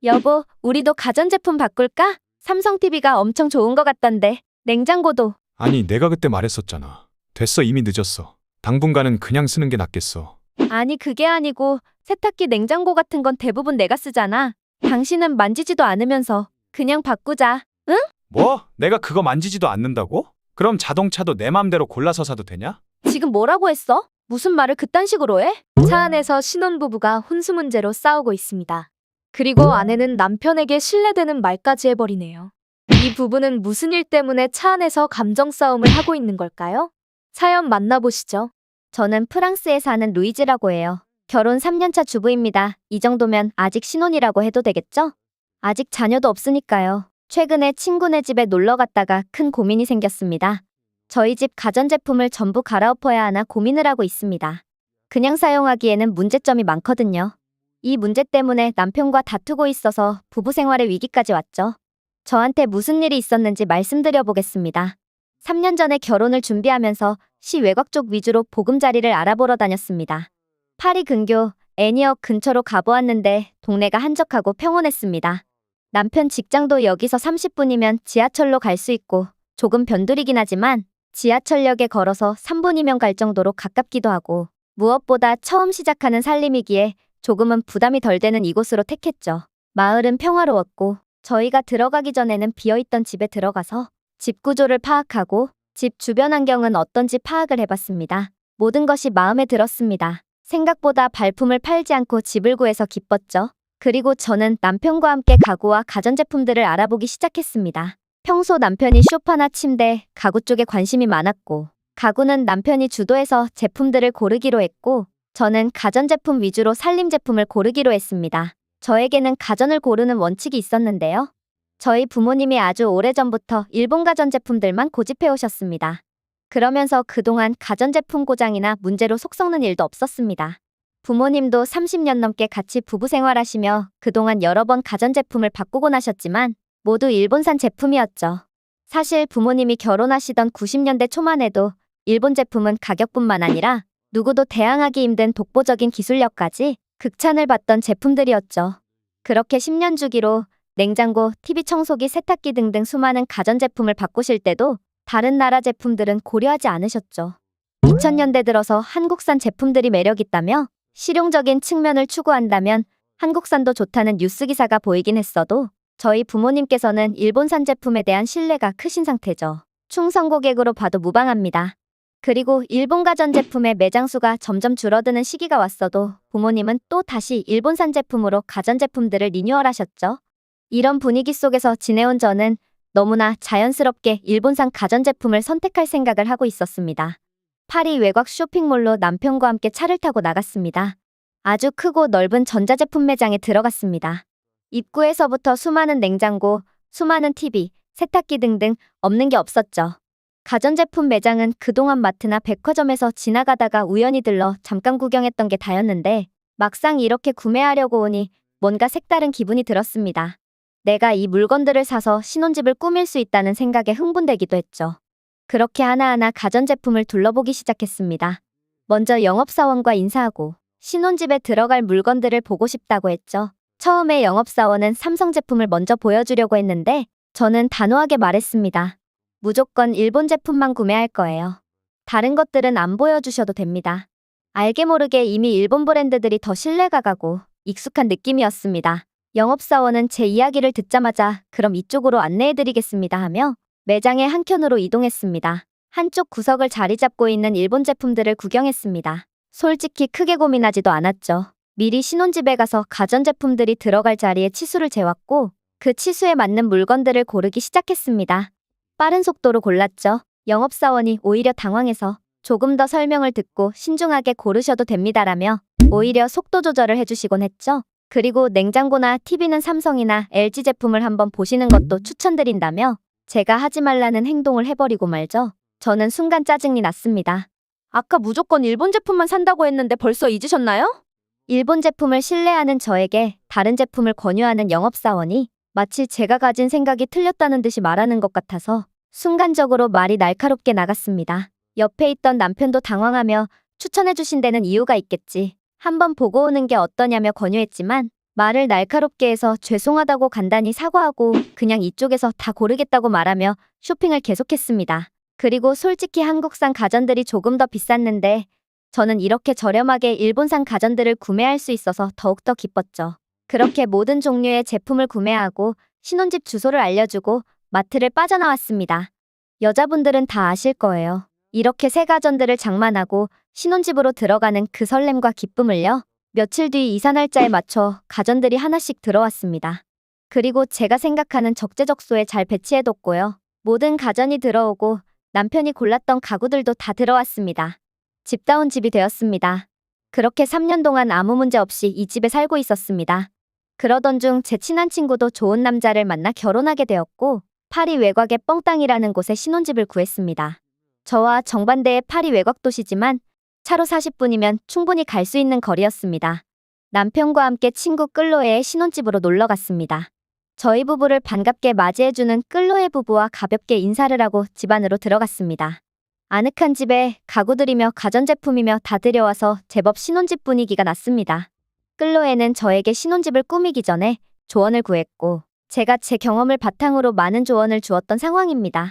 여보, 우리도 가전제품 바꿀까? 삼성 TV가 엄청 좋은 것 같던데. 냉장고도. 아니, 내가 그때 말했었잖아. 됐어, 이미 늦었어. 당분간은 그냥 쓰는 게 낫겠어. 아니, 그게 아니고 세탁기, 냉장고 같은 건 대부분 내가 쓰잖아. 당신은 만지지도 않으면서 그냥 바꾸자. 응? 뭐? 내가 그거 만지지도 않는다고? 그럼 자동차도 내 맘대로 골라서 사도 되냐? 지금 뭐라고 했어? 무슨 말을 그딴 식으로 해? 차 안에서 신혼부부가 혼수 문제로 싸우고 있습니다. 그리고 아내는 남편에게 신뢰되는 말까지 해버리네요. 이 부부는 무슨 일 때문에 차 안에서 감정 싸움을 하고 있는 걸까요? 사연 만나보시죠. 저는 프랑스에 사는 루이즈라고 해요. 결혼 3년차 주부입니다. 이 정도면 아직 신혼이라고 해도 되겠죠? 아직 자녀도 없으니까요. 최근에 친구네 집에 놀러 갔다가 큰 고민이 생겼습니다. 저희 집 가전제품을 전부 갈아엎어야 하나 고민을 하고 있습니다. 그냥 사용하기에는 문제점이 많거든요. 이 문제 때문에 남편과 다투고 있어서 부부 생활의 위기까지 왔죠. 저한테 무슨 일이 있었는지 말씀드려 보겠습니다. 3년 전에 결혼을 준비하면서 시 외곽 쪽 위주로 보금자리를 알아보러 다녔습니다. 파리 근교 애니역 근처로 가보았는데 동네가 한적하고 평온했습니다. 남편 직장도 여기서 30분이면 지하철로 갈 수 있고 조금 변두리긴 하지만 지하철역에 걸어서 3분이면 갈 정도로 가깝기도 하고 무엇보다 처음 시작하는 살림이기에 조금은 부담이 덜 되는 이곳으로 택했죠. 마을은 평화로웠고 저희가 들어가기 전에는 비어있던 집에 들어가서 집 구조를 파악하고 집 주변 환경은 어떤지 파악을 해봤습니다. 모든 것이 마음에 들었습니다. 생각보다 발품을 팔지 않고 집을 구해서 기뻤죠. 그리고 저는 남편과 함께 가구와 가전제품들을 알아보기 시작했습니다. 평소 남편이 소파나 침대, 가구 쪽에 관심이 많았고 가구는 남편이 주도해서 제품들을 고르기로 했고 저는 가전제품 위주로 살림제품을 고르기로 했습니다. 저에게는 가전을 고르는 원칙이 있었는데요. 저희 부모님이 아주 오래전부터 일본 가전제품들만 고집해 오셨습니다. 그러면서 그동안 가전제품 고장이나 문제로 속 썩는 일도 없었습니다. 부모님도 30년 넘게 같이 부부 생활하시며 그동안 여러 번 가전제품을 바꾸곤 하셨지만 모두 일본산 제품이었죠. 사실 부모님이 결혼하시던 90년대 초만 해도 일본 제품은 가격뿐만 아니라 누구도 대항하기 힘든 독보적인 기술력까지 극찬을 받던 제품들이었죠. 그렇게 10년 주기로 냉장고, TV 청소기, 세탁기 등등 수많은 가전제품을 바꾸실 때도 다른 나라 제품들은 고려하지 않으셨죠. 2000년대 들어서 한국산 제품들이 매력있다며 실용적인 측면을 추구한다면 한국산도 좋다는 뉴스 기사가 보이긴 했어도 저희 부모님께서는 일본산 제품에 대한 신뢰가 크신 상태죠. 충성 고객으로 봐도 무방합니다. 그리고 일본 가전제품의 매장 수가 점점 줄어드는 시기가 왔어도 부모님은 또 다시 일본산 제품으로 가전제품들을 리뉴얼하셨죠. 이런 분위기 속에서 지내온 저는 너무나 자연스럽게 일본산 가전제품을 선택할 생각을 하고 있었습니다. 파리 외곽 쇼핑몰로 남편과 함께 차를 타고 나갔습니다. 아주 크고 넓은 전자제품 매장에 들어갔습니다. 입구에서부터 수많은 냉장고, 수많은 TV, 세탁기 등등 없는 게 없었죠. 가전제품 매장은 그동안 마트나 백화점에서 지나가다가 우연히 들러 잠깐 구경했던 게 다였는데 막상 이렇게 구매하려고 오니 뭔가 색다른 기분이 들었습니다. 내가 이 물건들을 사서 신혼집을 꾸밀 수 있다는 생각에 흥분되기도 했죠. 그렇게 하나하나 가전제품을 둘러보기 시작했습니다. 먼저 영업사원과 인사하고 신혼집에 들어갈 물건들을 보고 싶다고 했죠. 처음에 영업사원은 삼성 제품을 먼저 보여주려고 했는데 저는 단호하게 말했습니다. 무조건 일본 제품만 구매할 거예요. 다른 것들은 안 보여주셔도 됩니다. 알게 모르게 이미 일본 브랜드들이 더 신뢰가 가고 익숙한 느낌이었습니다. 영업사원은 제 이야기를 듣자마자 그럼 이쪽으로 안내해드리겠습니다 하며 매장의 한켠으로 이동했습니다. 한쪽 구석을 자리 잡고 있는 일본 제품들을 구경했습니다. 솔직히 크게 고민하지도 않았죠. 미리 신혼집에 가서 가전제품들이 들어갈 자리에 치수를 재왔고 그 치수에 맞는 물건들을 고르기 시작했습니다. 빠른 속도로 골랐죠. 영업사원이 오히려 당황해서 조금 더 설명을 듣고 신중하게 고르셔도 됩니다라며 오히려 속도 조절을 해주시곤 했죠. 그리고 냉장고나 TV는 삼성이나 LG 제품을 한번 보시는 것도 추천드린다며 제가 하지 말라는 행동을 해버리고 말죠. 저는 순간 짜증이 났습니다. 아까 무조건 일본 제품만 산다고 했는데 벌써 잊으셨나요? 일본 제품을 신뢰하는 저에게 다른 제품을 권유하는 영업사원이 마치 제가 가진 생각이 틀렸다는 듯이 말하는 것 같아서 순간적으로 말이 날카롭게 나갔습니다. 옆에 있던 남편도 당황하며 추천해주신 데는 이유가 있겠지. 한번 보고 오는 게 어떠냐며 권유했지만 말을 날카롭게 해서 죄송하다고 간단히 사과하고 그냥 이쪽에서 다 고르겠다고 말하며 쇼핑을 계속했습니다. 그리고 솔직히 한국산 가전들이 조금 더 비쌌는데 저는 이렇게 저렴하게 일본산 가전들을 구매할 수 있어서 더욱더 기뻤죠. 그렇게 모든 종류의 제품을 구매하고 신혼집 주소를 알려주고 마트를 빠져나왔습니다. 여자분들은 다 아실 거예요. 이렇게 새 가전들을 장만하고 신혼집으로 들어가는 그 설렘과 기쁨을요. 며칠 뒤 이사 날짜에 맞춰 가전들이 하나씩 들어왔습니다. 그리고 제가 생각하는 적재적소에 잘 배치해뒀고요. 모든 가전이 들어오고 남편이 골랐던 가구들도 다 들어왔습니다. 집다운 집이 되었습니다. 그렇게 3년 동안 아무 문제 없이 이 집에 살고 있었습니다. 그러던 중 제 친한 친구도 좋은 남자를 만나 결혼하게 되었고 파리 외곽의 뻥땅이라는 곳에 신혼집을 구했습니다. 저와 정반대의 파리 외곽 도시지만 차로 40분이면 충분히 갈 수 있는 거리였습니다. 남편과 함께 친구 끌로에의 신혼집으로 놀러 갔습니다. 저희 부부를 반갑게 맞이해주는 끌로에 부부와 가볍게 인사를 하고 집 안으로 들어갔습니다. 아늑한 집에 가구들이며 가전제품이며 다 들여와서 제법 신혼집 분위기가 났습니다. 끌로에는 저에게 신혼집을 꾸미기 전에 조언을 구했고 제가 제 경험을 바탕으로 많은 조언을 주었던 상황입니다.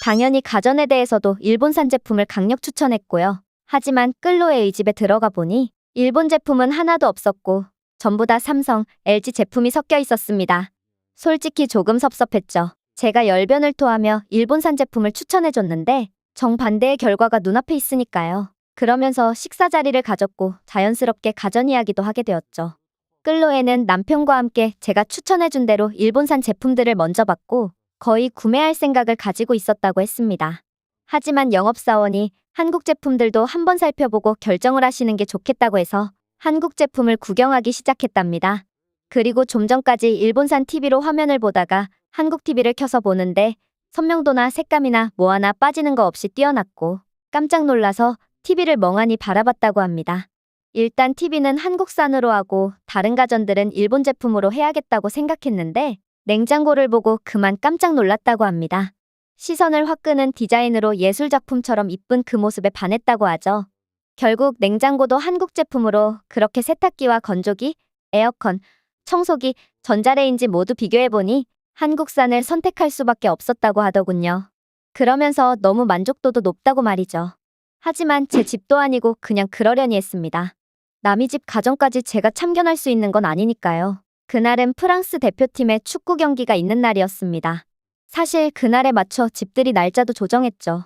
당연히 가전에 대해서도 일본산 제품을 강력 추천했고요. 하지만 끌로에의 집에 들어가 보니 일본 제품은 하나도 없었고 전부 다 삼성, LG 제품이 섞여 있었습니다. 솔직히 조금 섭섭했죠. 제가 열변을 토하며 일본산 제품을 추천해줬는데 정반대의 결과가 눈앞에 있으니까요. 그러면서 식사 자리를 가졌고 자연스럽게 가전 이야기도 하게 되었죠. 끌로에는 남편과 함께 제가 추천해준 대로 일본산 제품들을 먼저 받고 거의 구매할 생각을 가지고 있었다고 했습니다. 하지만 영업사원이 한국 제품들도 한번 살펴보고 결정을 하시는 게 좋겠다고 해서 한국 제품을 구경하기 시작했답니다. 그리고 좀 전까지 일본산 TV로 화면을 보다가 한국 TV를 켜서 보는데 선명도나 색감이나 뭐 하나 빠지는 거 없이 뛰어났고 깜짝 놀라서 TV를 멍하니 바라봤다고 합니다. 일단 TV는 한국산으로 하고 다른 가전들은 일본 제품으로 해야겠다고 생각했는데 냉장고를 보고 그만 깜짝 놀랐다고 합니다. 시선을 확 끄는 디자인으로 예술작품처럼 이쁜 그 모습에 반했다고 하죠. 결국 냉장고도 한국 제품으로 그렇게 세탁기와 건조기, 에어컨, 청소기, 전자레인지 모두 비교해보니 한국산을 선택할 수밖에 없었다고 하더군요. 그러면서 너무 만족도도 높다고 말이죠. 하지만 제 집도 아니고 그냥 그러려니 했습니다. 남의 집 가정까지 제가 참견할 수 있는 건 아니니까요. 그날은 프랑스 대표팀의 축구 경기가 있는 날이었습니다. 사실 그날에 맞춰 집들이 날짜도 조정했죠.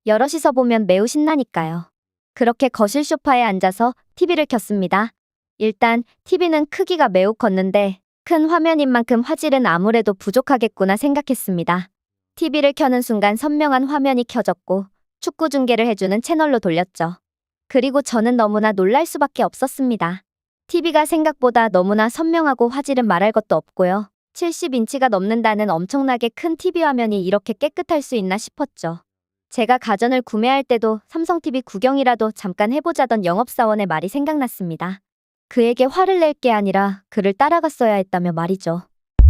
여럿이서 보면 매우 신나니까요. 그렇게 거실 소파에 앉아서 TV를 켰습니다. 일단 TV는 크기가 매우 컸는데 큰 화면인 만큼 화질은 아무래도 부족하겠구나 생각했습니다. TV를 켜는 순간 선명한 화면이 켜졌고 축구 중계를 해주는 채널로 돌렸죠. 그리고 저는 너무나 놀랄 수밖에 없었습니다. TV가 생각보다 너무나 선명하고 화질은 말할 것도 없고요. 70인치가 넘는다는 엄청나게 큰 TV 화면이 이렇게 깨끗할 수 있나 싶었죠. 제가 가전을 구매할 때도 삼성 TV 구경이라도 잠깐 해보자던 영업사원의 말이 생각났습니다. 그에게 화를 낼 게 아니라 그를 따라갔어야 했다며 말이죠.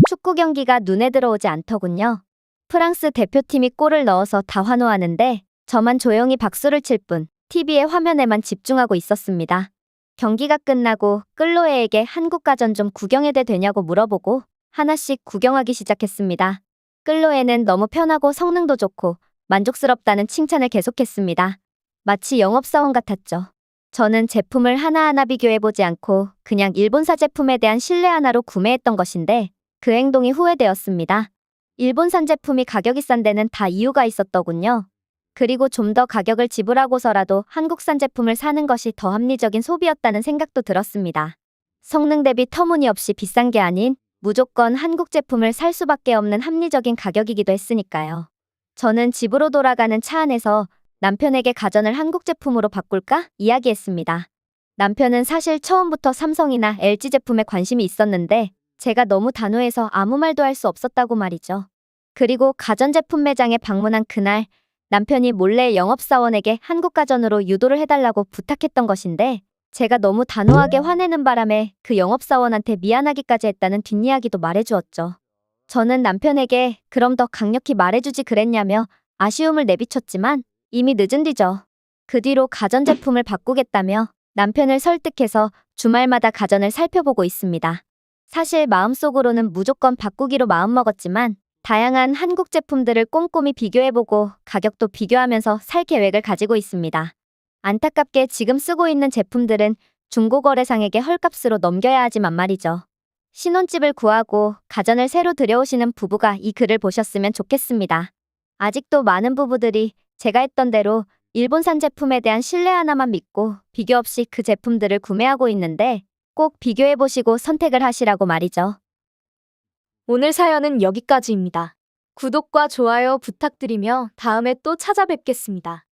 축구 경기가 눈에 들어오지 않더군요. 프랑스 대표팀이 골을 넣어서 다 환호하는데 저만 조용히 박수를 칠 뿐 TV의 화면에만 집중하고 있었습니다. 경기가 끝나고 끌로에에게 한국 가전 좀 구경해도 되냐고 물어보고 하나씩 구경하기 시작했습니다. 끌로에는 너무 편하고 성능도 좋고 만족스럽다는 칭찬을 계속했습니다. 마치 영업사원 같았죠. 저는 제품을 하나하나 비교해보지 않고 그냥 일본사 제품에 대한 신뢰 하나로 구매했던 것인데 그 행동이 후회되었습니다. 일본산 제품이 가격이 싼 데는 다 이유가 있었더군요. 그리고 좀 더 가격을 지불하고서라도 한국산 제품을 사는 것이 더 합리적인 소비였다는 생각도 들었습니다. 성능 대비 터무니없이 비싼 게 아닌 무조건 한국 제품을 살 수밖에 없는 합리적인 가격이기도 했으니까요. 저는 집으로 돌아가는 차 안에서 남편에게 가전을 한국 제품으로 바꿀까 이야기했습니다. 남편은 사실 처음부터 삼성이나 LG 제품에 관심이 있었는데 제가 너무 단호해서 아무 말도 할 수 없었다고 말이죠. 그리고 가전제품 매장에 방문한 그날 남편이 몰래 영업사원에게 한국 가전으로 유도를 해달라고 부탁했던 것인데 제가 너무 단호하게 화내는 바람에 그 영업사원한테 미안하기까지 했다는 뒷이야기도 말해주었죠. 저는 남편에게 그럼 더 강력히 말해주지 그랬냐며 아쉬움을 내비쳤지만 이미 늦은 뒤죠. 그 뒤로 가전제품을 바꾸겠다며 남편을 설득해서 주말마다 가전을 살펴보고 있습니다. 사실 마음속으로는 무조건 바꾸기로 마음먹었지만 다양한 한국 제품들을 꼼꼼히 비교해보고 가격도 비교하면서 살 계획을 가지고 있습니다. 안타깝게 지금 쓰고 있는 제품들은 중고거래상에게 헐값으로 넘겨야 하지만 말이죠. 신혼집을 구하고 가전을 새로 들여오시는 부부가 이 글을 보셨으면 좋겠습니다. 아직도 많은 부부들이 제가 했던 대로 일본산 제품에 대한 신뢰 하나만 믿고 비교 없이 그 제품들을 구매하고 있는데 꼭 비교해보시고 선택을 하시라고 말이죠. 오늘 사연은 여기까지입니다. 구독과 좋아요 부탁드리며 다음에 또 찾아뵙겠습니다.